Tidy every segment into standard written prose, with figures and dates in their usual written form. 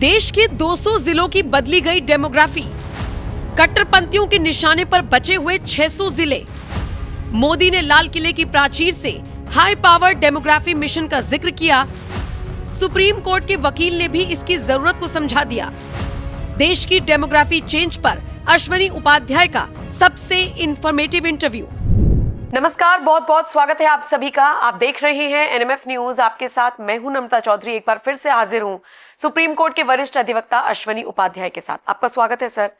देश के 200 जिलों की बदली गई डेमोग्राफी। कट्टरपंथियों के निशाने पर बचे हुए 600 जिले। मोदी ने लाल किले की प्राचीर से हाई पावर डेमोग्राफी मिशन का जिक्र किया। सुप्रीम कोर्ट के वकील ने भी इसकी जरूरत को समझा दिया। देश की डेमोग्राफी चेंज पर अश्वनी उपाध्याय का सबसे इंफॉर्मेटिव इंटरव्यू। नमस्कार, बहुत बहुत स्वागत है आप सभी का। आप देख रहे हैं एनएमएफ न्यूज। आपके साथ मैं हूं नम्रता चौधरी। एक बार फिर से हाजिर हूं सुप्रीम कोर्ट के वरिष्ठ अधिवक्ता अश्वनी उपाध्याय के साथ। आपका स्वागत है सर।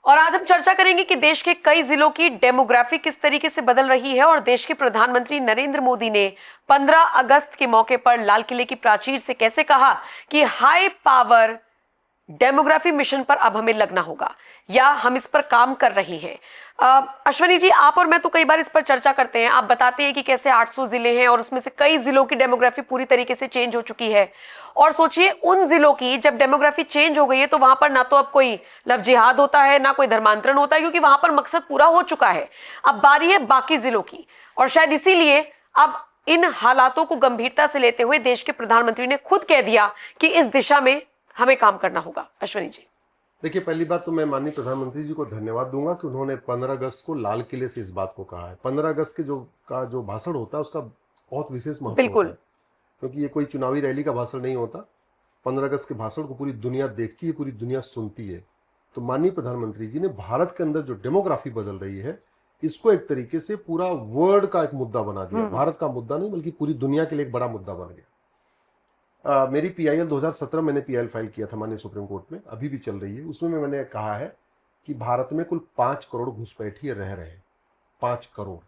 और आज हम चर्चा करेंगे कि देश के कई जिलों की डेमोग्राफी किस तरीके से बदल रही है और देश के प्रधानमंत्री नरेंद्र मोदी ने 15 अगस्त के मौके पर लाल किले की प्राचीर से कैसे कहा कि हाई पावर डेमोग्राफी मिशन पर अब हमें लगना होगा या हम इस पर काम कर रहे हैं। अश्वनी जी, आप और मैं तो कई बार इस पर चर्चा करते हैं। आप बताते हैं कि कैसे 800 जिले हैं और उसमें से कई जिलों की डेमोग्राफी पूरी तरीके से चेंज हो चुकी है। और सोचिए, उन जिलों की जब डेमोग्राफी चेंज हो गई है तो वहां पर ना तो अब कोई लव जिहाद होता है, ना कोई धर्मांतरण होता है, क्योंकि वहां पर मकसद पूरा हो चुका है। अब बारी है बाकी जिलों की, और शायद इसीलिए अब इन हालातों को गंभीरता से लेते हुए देश के प्रधानमंत्री ने खुद कह दिया कि इस दिशा में हमें काम करना होगा। अश्वनी जी, देखिए, पहली बात तो मैं माननीय प्रधानमंत्री जी को धन्यवाद दूंगा कि उन्होंने 15 अगस्त को लाल किले से इस बात को कहा है। 15 अगस्त के जो भाषण होता है उसका बहुत विशेष महत्व होता है, क्योंकि ये कोई चुनावी रैली का भाषण नहीं होता। 15 अगस्त के भाषण को पूरी दुनिया देखती है, पूरी दुनिया सुनती है। तो माननीय प्रधानमंत्री जी ने भारत के अंदर जो डेमोग्राफी बदल रही है इसको एक तरीके से पूरा वर्ल्ड का एक मुद्दा बना दिया। भारत का मुद्दा नहीं बल्कि पूरी दुनिया के लिए एक बड़ा मुद्दा बन गया। मेरी PIL 2017 मैंने PIL फाइल किया था माननीय सुप्रीम कोर्ट में, अभी भी चल रही है। उसमें मैंने कहा है कि भारत में कुल 5 करोड़ घुसपैठिए रह रहे हैं। 5 करोड़।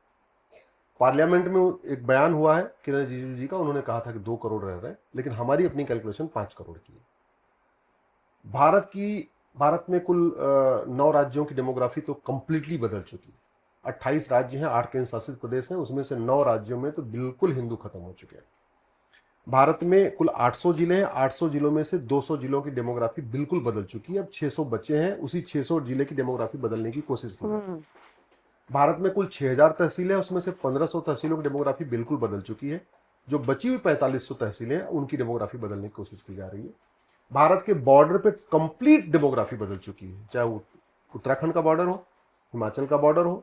पार्लियामेंट में एक बयान हुआ है किरण रिजिजू जी का, उन्होंने कहा था कि 2 करोड़ रह रहे हैं, लेकिन हमारी अपनी कैलकुलेशन 5 करोड़ की है। भारत में कुल 9 राज्यों की डेमोग्राफी तो कंप्लीटली बदल चुकी है। 28 राज्य हैं, 8 केंद्र शासित प्रदेश हैं, उसमें से 9 राज्यों में तो बिल्कुल हिंदू खत्म हो चुके हैं। भारत में कुल 800 जिले हैं। 800 जिलों में से 200 जिलों की डेमोग्राफी बिल्कुल बदल चुकी है। अब 600 बचे हैं, उसी 600 जिले की डेमोग्राफी बदलने की कोशिश की है। भारत में कुल 6000 तहसीलें हैं, उसमें से 1500 तहसीलों की डेमोग्राफी बिल्कुल बदल चुकी है। जो बची हुई 4500 तहसीलें हैं उनकी डेमोग्राफी बदलने की कोशिश की जा रही है। भारत के बॉर्डर पे कंप्लीट डेमोग्राफी बदल चुकी है, चाहे वो उत्तराखंड का बॉर्डर हो, हिमाचल का बॉर्डर हो,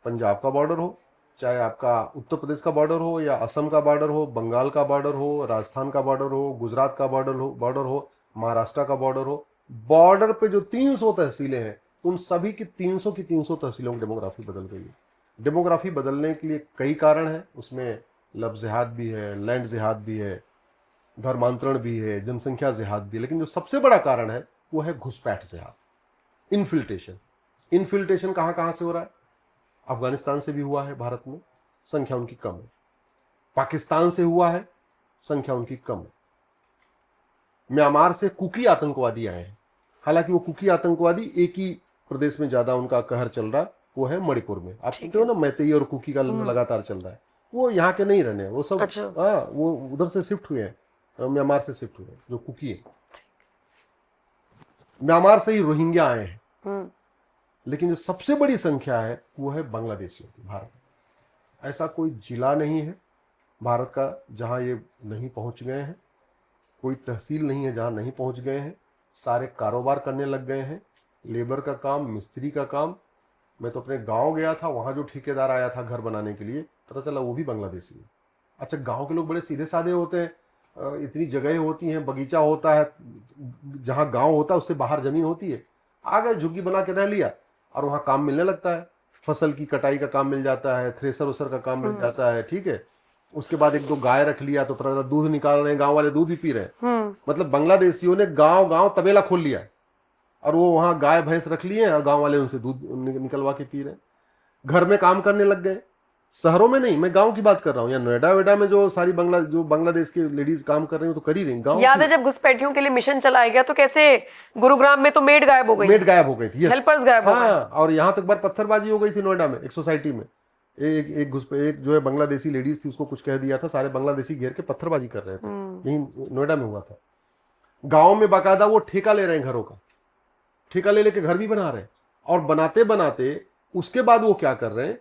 पंजाब का बॉर्डर हो, चाहे आपका उत्तर प्रदेश का बॉर्डर हो या असम का बॉर्डर हो, बंगाल का बॉर्डर हो, राजस्थान का बॉर्डर हो, गुजरात का बॉर्डर हो, महाराष्ट्र का बॉर्डर हो। बॉर्डर पे जो 300 तहसीलें हैं उन सभी की 300 तहसीलों की डेमोग्राफी बदल गई है। डेमोग्राफी बदलने के लिए कई कारण हैं, उसमें लव जिहाद भी है, लैंड जिहाद भी है, धर्मांतरण भी है, जनसंख्या जिहाद भी है, लेकिन जो सबसे बड़ा कारण है वो है घुसपैठ जिहाद, इन्फिल्ट्रेशन। इन्फिल्ट्रेशन कहां से हो रहा है? अफगानिस्तान से भी हुआ है भारत में, संख्या उनकी कम है। पाकिस्तान से हुआ है, संख्या उनकी कम है। म्यांमार से कुकी आतंकवादी आए हैं, हालांकि वो कुकी आतंकवादी एक ही प्रदेश में ज्यादा उनका कहर चल रहा है, वो है मणिपुर में। आप सुनते हो ना, मैतेई और कुकी का लगातार चल रहा है। वो यहाँ के नहीं रहने, वो सब वो उधर से शिफ्ट हुए हैं, म्यांमार से शिफ्ट हुए हैं जो कुकी है। म्यांमार से ही रोहिंग्या आए हैं, लेकिन जो सबसे बड़ी संख्या है वो है बांग्लादेशियों की। भारत में ऐसा कोई जिला नहीं है भारत का जहां ये नहीं पहुंच गए हैं, कोई तहसील नहीं है जहां नहीं पहुंच गए हैं। सारे कारोबार करने लग गए हैं, लेबर का काम, मिस्त्री का काम। मैं तो अपने गांव गया था, वहां जो ठेकेदार आया था घर बनाने के लिए, पता चला वो भी बांग्लादेशी है। अच्छा, गाँव के लोग बड़े सीधे साधे होते हैं, इतनी जगह होती हैं, बगीचा होता है, जहाँ गाँव होता है उससे बाहर जमीन होती है, आ गए झुग्गी बना के रह लिया और वहाँ काम मिलने लगता है। फसल की कटाई का काम मिल जाता है, थ्रेसर उसर का काम मिल जाता है, ठीक है। उसके बाद 1-2 गाय रख लिया तो पता दूध निकाल रहे हैं, गांव वाले दूध ही पी रहे हैं। मतलब बांग्लादेशियों ने गांव तबेला खोल लिया है और वो वहां गाय भैंस रख लिए हैं और गांव वाले उनसे दूध निकलवा के पी रहे हैं। घर में काम करने लग गए, शहरों में नहीं, मैं गांव की बात कर रहा हूँ। या नोएडा वेडा में जो सारी बांग्लादेश की लेडीज काम कर रही हैं तो कर ही रही। गांव याद है जब घुसपैठियों के लिए मिशन चलाया गया तो कैसे गुरुग्राम में तो मेड गायब हो गई थी, हेल्पर्स गायब हो गए। और यहाँ तक बार पत्थरबाजी हो गई थी नोएडा में, एक सोसाइटी में। एक जो है बांग्लादेशी लेडीज थी, उसको कुछ कह दिया था, सारे बांग्लादेशी घेर के पत्थरबाजी कर रहे थे। यही नोएडा में हुआ था। गांव में बाकायदा वो ठेका ले रहे हैं, घरों का ठेका ले लेके घर भी बना रहे हैं, और बनाते बनाते उसके बाद वो क्या कर रहे हैं,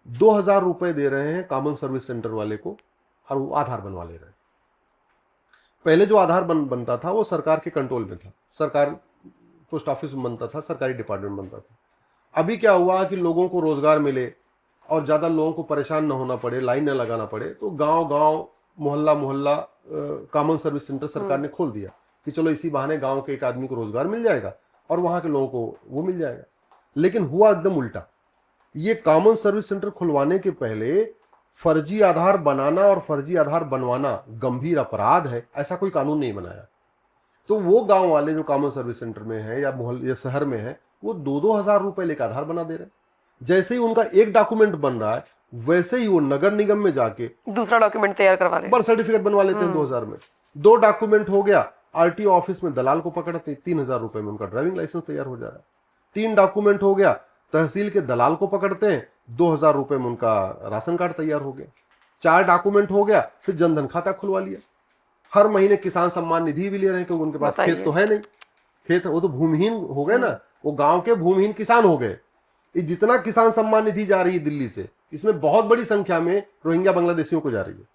2000 रुपए दे रहे हैं कॉमन सर्विस सेंटर वाले को और वो आधार बनवा ले रहे हैं। पहले जो आधार बनता था वो सरकार के कंट्रोल में था, सरकार पोस्ट ऑफिस में बनता था, सरकारी डिपार्टमेंट बनता था। अभी क्या हुआ कि लोगों को रोजगार मिले और ज़्यादा लोगों को परेशान न होना पड़े, लाइन न लगाना पड़े, तो गांव गांव मोहल्ला मोहल्ला कॉमन सर्विस सेंटर सरकार ने खोल दिया कि चलो इसी बहाने गांव के एक आदमी को रोजगार मिल जाएगा और वहां के लोगों को वो मिल जाएगा। लेकिन हुआ एकदम उल्टा। ये कॉमन सर्विस सेंटर खुलवाने के पहले फर्जी आधार बनाना और फर्जी आधार बनवाना गंभीर अपराध है, ऐसा कोई कानून नहीं बनाया। तो वो गांव वाले जो कॉमन सर्विस सेंटर में है या मोहल्ले या शहर में है, वो 2-2 हजार रुपए लेकर आधार बना दे रहे हैं। जैसे ही उनका एक डॉक्यूमेंट बन रहा है वैसे ही वो नगर निगम में जाके दूसरा डॉक्यूमेंट तैयार करवा रहे हैं, बर्थ सर्टिफिकेट बनवा लेते हैं 2000 में। 2 डॉक्यूमेंट हो गया, आरटीओ ऑफिस में दलाल को पकड़ते 3000 रुपए में उनका ड्राइविंग लाइसेंस तैयार हो जा रहा है। 3 डॉक्यूमेंट हो गया, तहसील के दलाल को पकड़ते हैं, 2000 रुपए में उनका राशन कार्ड तैयार हो गया। 4 डॉक्यूमेंट हो गया, फिर जनधन खाता खुलवा लिया। हर महीने किसान सम्मान निधि भी ले रहे हैं क्योंकि उनके पास खेत तो है नहीं, खेत वो तो भूमिहीन हो गए ना, वो गांव के भूमिहीन किसान हो गए। जितना किसान सम्मान निधि जा रही है दिल्ली से, इसमें बहुत बड़ी संख्या में रोहिंग्या बांग्लादेशियों को जा रही है।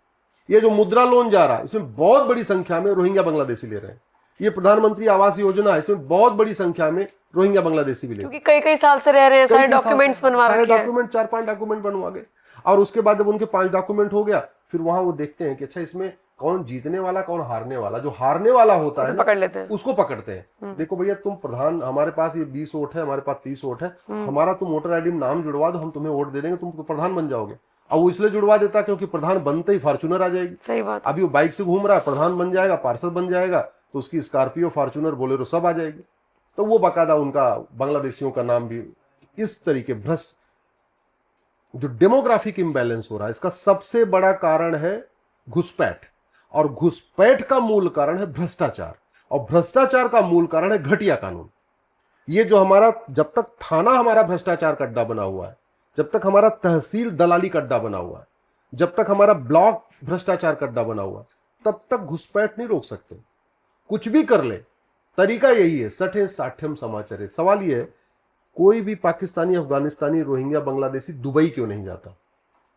ये जो मुद्रा लोन जा रहा है इसमें बहुत बड़ी संख्या में रोहिंग्या बांग्लादेशी ले रहे हैं। ये प्रधानमंत्री आवास योजना है, इसमें बहुत बड़ी संख्या में रोहिंग्या बांग्लादेशी भी ले रहे हैं, क्योंकि कई साल से रह रहे हैं, सारे डॉक्यूमेंट्स बनवा रखे हैं, डॉक्यूमेंट 4-5 डॉक्यूमेंट बनवा गए। और उसके बाद जब उनके 5 डॉक्यूमेंट हो गया, फिर वहां वो देखते हैं कि अच्छा इसमें कौन जीतने वाला कौन हारने वाला, जो हारने वाला होता है पकड़ लेते हैं, उसको पकड़ते हैं। देखो भैया तुम प्रधान, हमारे पास ये 20 वोट है, हमारे पास 30 वोट है, हमारा तुम वोटर आईडी में नाम जुड़वा दो, हम तुम्हें वोट दे देंगे, तुम तो प्रधान बन जाओगे। अब वो इसलिए जुड़वा देता क्योंकि प्रधान बनते ही फॉर्च्यूनर आ जाएगी। सही बात। अभी वो बाइक से घूम रहा है, प्रधान बन जाएगा, पार्षद बन जाएगा, तो उसकी स्कॉर्पियो, फॉर्च्यूनर, बोलेरो सब आ जाएगी। तो वो बाकायदा उनका बांग्लादेशियों का नाम भी इस तरीके भ्रष्ट। जो डेमोग्राफिक इम्बैलेंस हो रहा है इसका सबसे बड़ा कारण है घुसपैठ, और घुसपैठ का मूल कारण है भ्रष्टाचार, और भ्रष्टाचार का मूल कारण है घटिया कानून। ये जो हमारा, जब तक थाना हमारा भ्रष्टाचार का अड्डा बना हुआ है, जब तक हमारा तहसील दलाली का अड्डा बना हुआ है, जब तक हमारा ब्लॉक भ्रष्टाचार का अड्डा बना हुआ है, तब तक घुसपैठ नहीं रोक सकते। कुछ भी कर ले, तरीका यही है, सठे साठ्यम समाचार है। सवाल यह है, कोई भी पाकिस्तानी, अफगानिस्तानी, रोहिंग्या, बांग्लादेशी दुबई क्यों नहीं जाता?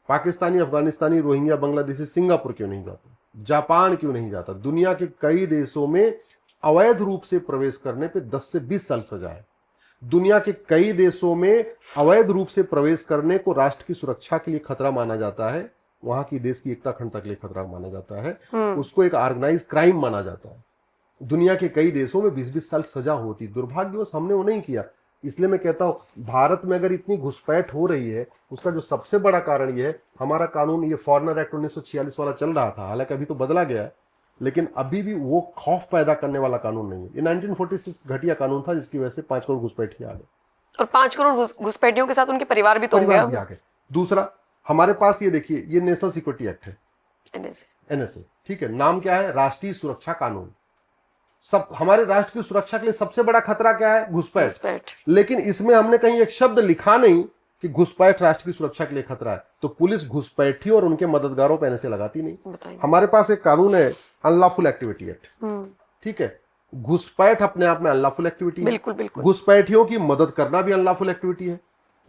पाकिस्तानी, अफगानिस्तानी, रोहिंग्या, बांग्लादेशी सिंगापुर क्यों नहीं जाता? जापान क्यों नहीं जाता? दुनिया के कई देशों में अवैध रूप से प्रवेश करने पे 10 से 20 साल सजा है। दुनिया के कई देशों में अवैध रूप से प्रवेश करने को राष्ट्र की सुरक्षा के लिए खतरा माना जाता है, वहां की देश की एकता अखंडता के लिए खतरा माना जाता है, उसको एक ऑर्गेनाइज क्राइम माना जाता है। दुनिया के कई देशों में 20-20 साल सजा होती। दुर्भाग्यवश हमने वो नहीं किया। इसलिए मैं कहता हूं, भारत में अगर इतनी घुसपैठ हो रही है, उसका जो सबसे बड़ा कारण ये है, हमारा कानून, ये फॉरेनर एक्ट 1946 वाला चल रहा था, हालांकि अभी तो बदला गया है, लेकिन अभी भी वो खौफ पैदा करने वाला कानून नहीं है। ये 1946 घटिया कानून था जिसकी वजह से 5 करोड़ घुसपैठिए आ गए, और 5 करोड़ घुसपैठियों के साथ उनके परिवार भी तो हो परिवार भी आ गए। दूसरा, हमारे पास ये देखिए, ये नेशनल सिक्योरिटी एक्ट है, एनएसए, ठीक है, नाम क्या है? राष्ट्रीय सुरक्षा कानून। सब हमारे राष्ट्र की सुरक्षा के लिए सबसे बड़ा खतरा क्या है? घुसपैठ। लेकिन इसमें हमने कहीं एक शब्द लिखा नहीं कि घुसपैठ राष्ट्र की सुरक्षा के लिए खतरा है, तो पुलिस घुसपैठियों और उनके मददगारों पर एनएसए लगाती नहीं। हमारे पास एक कानून है, अनलॉफुल एक्टिविटी एक्ट, ठीक है। घुसपैठ अपने आप में अनलॉफुल एक्टिविटी है, बिल्कुल। घुसपैठियों की मदद करना भी अनलॉफुल एक्टिविटी है।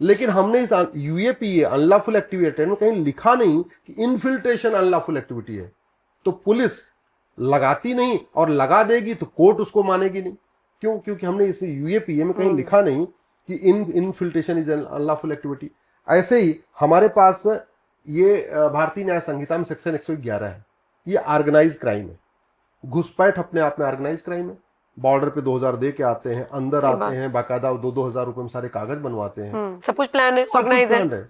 लेकिन हमने इस यूएपीए अनलॉफुल एक्टिविटी में कहीं लिखा नहीं कि इनफिल्ट्रेशन अनलॉफुल एक्टिविटी है, तो पुलिस लगाती नहीं, और लगा देगी तो कोर्ट उसको मानेगी नहीं। क्यों? क्योंकि हमने इस यूएपीए में कहीं लिखा नहीं कि इनफिल्ट्रेशन इज अनलॉफुल एक्टिविटी। ऐसे ही हमारे पास ये भारतीय न्याय संहिता में सेक्शन 111 है, ये ऑर्गेनाइज क्राइम है। घुसपैठ अपने आप में ऑर्गेनाइज क्राइम है। बॉर्डर पे 2000 दे के आते हैं, अंदर आते हैं, बाकायदा 2-2 हजार रुपए में सारे कागज बनवाते हैं, सब कुछ प्लान है, ऑर्गेनाइज है।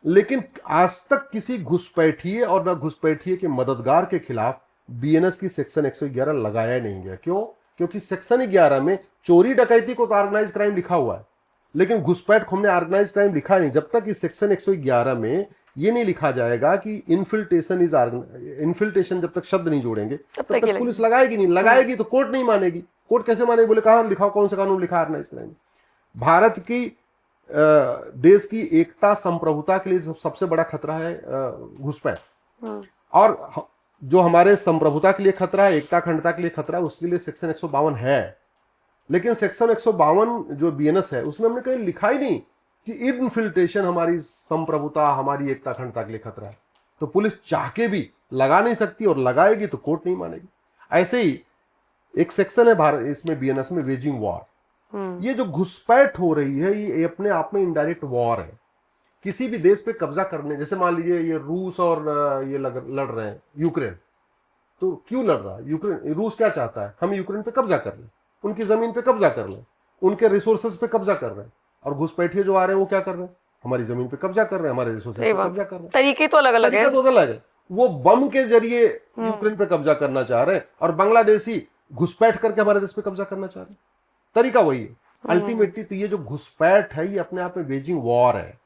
लेकिन आज तक किसी घुसपैठिए और न घुसपैठिए के मददगार के खिलाफ बीएनएस की सेक्शन 111 लगाया नहीं गया। क्यों? क्योंकि सेक्शन 11 में चोरी डकैती को तो ऑर्गेनाइज क्राइम लिखा हुआ है, लेकिन घुसपैठ को हमने ऑर्गेनाइज क्राइम लिखा नहीं। जब तक इस सेक्शन 111 में ये नहीं लिखा जाएगा कि इनफिल्ट्रेशन जब तक शब्द नहीं जोड़ेंगे तब तक पुलिस लगाएगी नहीं। लगाएगी तो कोर्ट नहीं मानेगी। कोर्ट कैसे मानेगी? बोले कहाँ लिखाओ, कौन सा कानून लिखा ऑर्गेनाइज क्राइम। भारत की देश की एकता संप्रभुता के लिए सबसे बड़ा खतरा है घुसपैठ, और जो हमारे संप्रभुता के लिए खतरा है, एकता अखंडता के लिए खतरा है, उसके लिए सेक्शन 152 है। लेकिन सेक्शन 152 जो बीएनएस है उसमें हमने कहीं लिखा ही नहीं कि इनफिल्ट्रेशन हमारी संप्रभुता, हमारी एकता अखंडता के लिए खतरा है। तो पुलिस चाह के भी लगा नहीं सकती, और लगाएगी तो कोर्ट नहीं मानेगी। ऐसे ही एक सेक्शन है भारत इसमें बीएनएस में वेजिंग वॉर। ये जो घुसपैठ हो रही है ये अपने आप में इनडायरेक्ट वॉर है। किसी भी देश पे कब्जा करने, जैसे मान लीजिए ये रूस और ये लड़ रहे हैं यूक्रेन, तो क्यों लड़ रहा है यूक्रेन? रूस क्या चाहता है? हम यूक्रेन पे कब्जा कर लें, उनकी जमीन पे कब्जा कर लें, उनके रिसोर्सेज पे कब्जा कर रहे हैं। और घुसपैठिए जो आ रहे हैं वो क्या कर रहे हैं? हमारी जमीन पे कब्जा कर रहे हैं, हमारे रिसोर्सेज पे कब्जा कर रहे हैं। तरीके तो अलग अलग है। वो बम के जरिए यूक्रेन पे कब्जा करना चाह रहे हैं और बांग्लादेशी घुसपैठ करके हमारे देश पे कब्जा करना चाह रहे हैं। तरीका वही है अल्टीमेटली। तो ये जो घुसपैठ है ये अपने आप में वेजिंग वॉर है।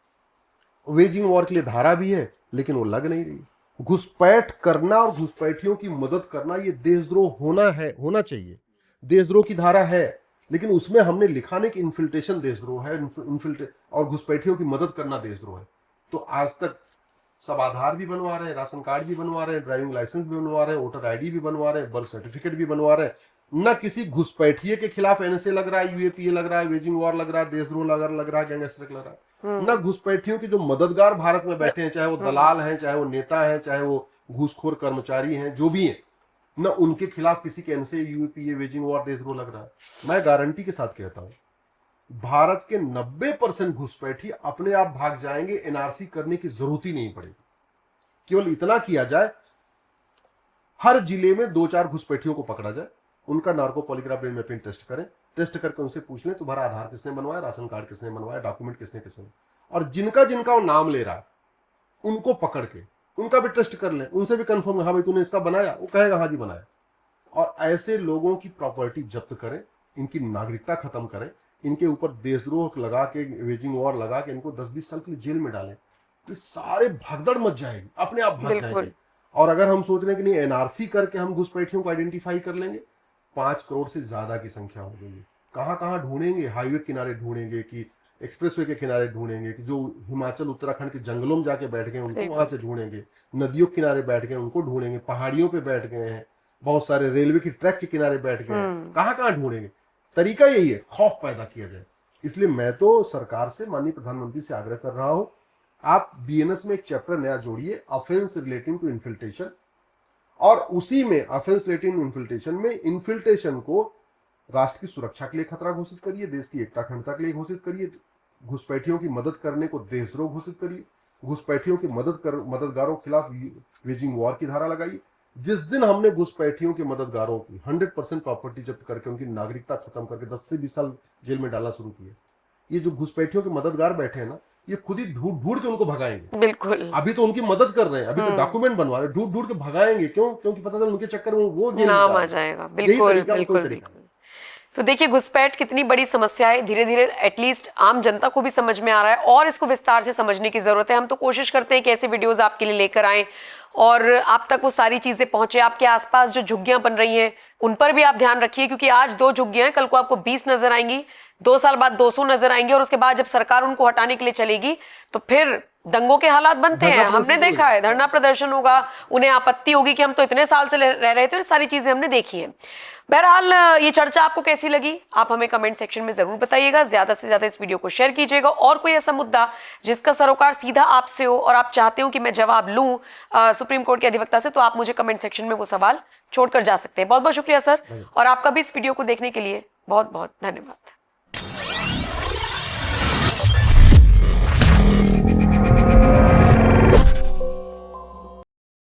वेजिंग वॉर के लिए धारा भी है लेकिन वो लग नहीं रही। घुसपैठ करना और घुसपैठियों की मदद करना ये देशद्रोह होना चाहिए। देशद्रोह की धारा है लेकिन उसमें हमने लिखा नहीं कि इन्फिल्ट्रेशन देशद्रोह है और घुसपैठियों की मदद करना देशद्रोह है। तो आज तक सब आधार भी बनवा रहे हैं, राशन कार्ड भी बनवा रहे हैं, ड्राइविंग लाइसेंस भी बनवा रहे हैं, वोटर आईडी भी बनवा रहे हैं, बर्थ सर्टिफिकेट भी बनवा रहे हैं। न किसी घुसपैठिए के खिलाफ एनएसए लग रहा है, यूएपीए लग रहा है, वेजिंग वॉर लग रहा है, देशद्रोह लग रहा है, गैंगस्टर लग रहा है। न घुसपैठियों के जो मददगार भारत में बैठे हैं, चाहे वो दलाल हैं, चाहे वो नेता हैं, चाहे वो घूसखोर कर्मचारी हैं, जो भी हैं, न उनके खिलाफ किसी के एनएसए, यूएपीए, वेजिंग वॉर, देशद्रोह लग रहा है। मैं गारंटी के साथ कहता हूं भारत के 90% घुसपैठी अपने आप भाग जाएंगे। एनआरसी करने की जरूरत ही नहीं पड़ेगी। केवल इतना किया जाए, हर जिले में 2-4 घुसपैठियों को पकड़ा जाए, उनका narco polygraph brain mapping test करें, टेस्ट करके उनसे पूछ लें तुम्हारा आधार किसने बनवाया, राशन कार्ड किसने बनवाया, डॉक्यूमेंट किसने, और जिनका वो नाम ले रहा है उनको पकड़ के उनका भी टेस्ट कर लें, उनसे भी कंफर्म हाँ भाई तूने इसका बनाया, वो कहेगा हाँ जी बनाया। और ऐसे लोगों की प्रॉपर्टी जब्त करें, इनकी नागरिकता खत्म करें, इनके ऊपर देशद्रोह लगा के, वेजिंग वॉर लगा के इनको 10-20 साल के लिए जेल में डालें। ये सारे भगदड़ मच जाएगी, अपने आप भाग जाएंगे। और अगर हम सोच रहे हैं कि नहीं एनआरसी करके हम घुसपैठियों को आइडेंटिफाई कर लेंगे, 5 करोड़ से ज्यादा की संख्या हो गई है। कहाँ ढूंढेंगे? हाईवे किनारे ढूंढेंगे कि एक्सप्रेसवे के किनारे ढूंढेंगे कि जो हिमाचल उत्तराखंड के जंगलों में जाके बैठ गए उनको वहां से ढूंढेंगे, नदियों के किनारे बैठ गए उनको ढूंढेंगे, पहाड़ियों पे बैठ गए हैं, बहुत सारे रेलवे की ट्रैक के किनारे बैठ गए हैं, कहाँ ढूंढेंगे? तरीका यही है, खौफ पैदा किया जाए। इसलिए मैं तो सरकार से, माननीय प्रधानमंत्री से आग्रह कर रहा हूं, आप बीएनएस में एक चैप्टर नया जोड़िए, ऑफेंस रिलेटिंग टू इन्फिल्ट्रेशन, और उसी में ऑफेंस रिलेटिंग टू इन्फिल्ट्रेशन में इन्फिल्ट्रेशन को राष्ट्र की सुरक्षा के लिए खतरा घोषित करिए, देश की एकता अखंडता के लिए घोषित करिए, घुसपैठियों की मदद करने को देशद्रोह घोषित करिए, घुसपैठियों की मददगारों के खिलाफ वेजिंग वॉर की धारा लगाइए। जिस दिन हमने घुसपैठियों के मददगारों की 100% प्रॉपर्टी जब्त करके उनकी नागरिकता खत्म करके 10 से 20 साल जेल में डालना शुरू किया, ये जो घुसपैठियों के मददगार बैठे हैं ना, ये खुद ही ढूंढ के उनको भगाएंगे। बिल्कुल, अभी तो उनकी मदद कर रहे हैं, अभी तो डॉक्यूमेंट बनवा रहे हैं, ढूंढ के भगाएंगे। क्यों? क्योंकि पता चल उनके चक्कर में वो जेल नाम आ जाएगा। बिल्कुल। तो देखिए घुसपैठ कितनी बड़ी समस्या है, धीरे धीरे एटलीस्ट आम जनता को भी समझ में आ रहा है और इसको विस्तार से समझने की जरूरत है। हम तो कोशिश करते हैं कि ऐसे वीडियोस आपके लिए लेकर आएं और आप तक वो सारी चीजें पहुंचे। आपके आसपास जो झुग्गियां बन रही हैं उन पर भी आप ध्यान रखिए, क्योंकि आज 2 झुग्गियां हैं, कल को आपको 20 नजर आएंगी, 2 साल बाद 200 नजर आएंगे, और उसके बाद जब सरकार उनको हटाने के लिए चलेगी तो फिर दंगों के हालात बनते हैं। हमने देखा है, धरना प्रदर्शन होगा, उन्हें आपत्ति होगी कि हम तो इतने साल से रह रहे थे, और सारी चीजें हमने देखी हैं। बहरहाल ये चर्चा आपको कैसी लगी आप हमें कमेंट सेक्शन में जरूर बताइएगा। ज्यादा से ज्यादा इस वीडियो को शेयर कीजिएगा, और कोई ऐसा मुद्दा जिसका सरोकार सीधा आपसे हो और आप चाहते हो कि मैं जवाब लूं सुप्रीम कोर्ट के अधिवक्ता से, तो आप मुझे कमेंट सेक्शन में वो सवाल छोड़कर जा सकते हैं। बहुत बहुत शुक्रिया सर, और आपका भी इस वीडियो को देखने के लिए बहुत बहुत धन्यवाद।